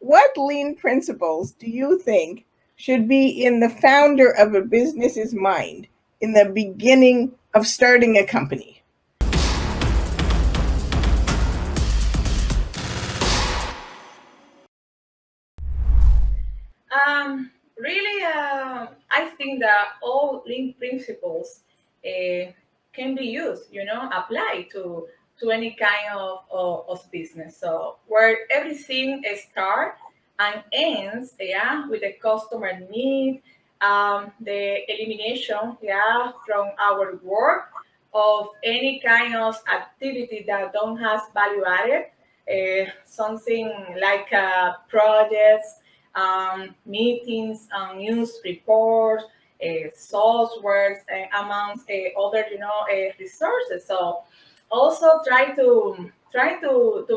what lean principles do you think should be in the founder of a business's mind in the beginning of starting a company? Really, I think that all lean principles can be used, apply to any kind of business. So where everything starts and ends, with the customer need, the elimination, from our work of any kind of activity that don't has value added, something like projects, meetings, news reports, softwares, amongst other, resources. So also try to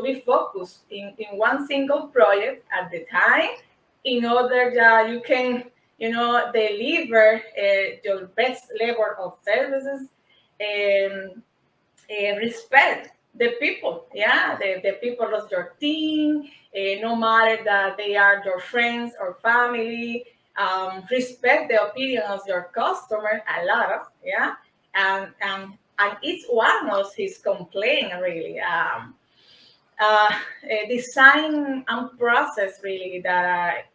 be focused in one single project at the time, in order that you can, deliver your best level of services, and respect the people, the people of your team, no matter that they are your friends or family. Respect the opinion of your customer a lot, and each one of his complaint really. Design and process really that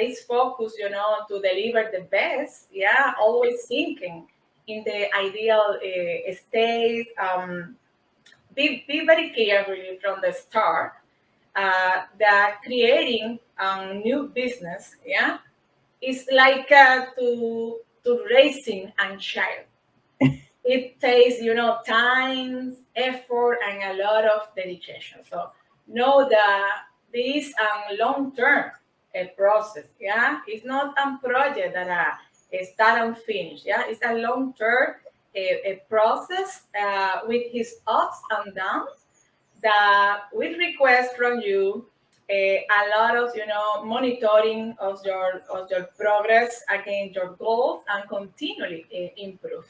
is focused, to deliver the best. Always thinking in the ideal state. Be very clear really from the start, that creating a new business, is like to raising a child. It takes, time, effort, and a lot of dedication. So know that this is a long-term process. It's not a project that start and finish. It's a long-term a process, with his ups and downs, that will request from you a lot of, monitoring of your progress against your goals, and continually improve.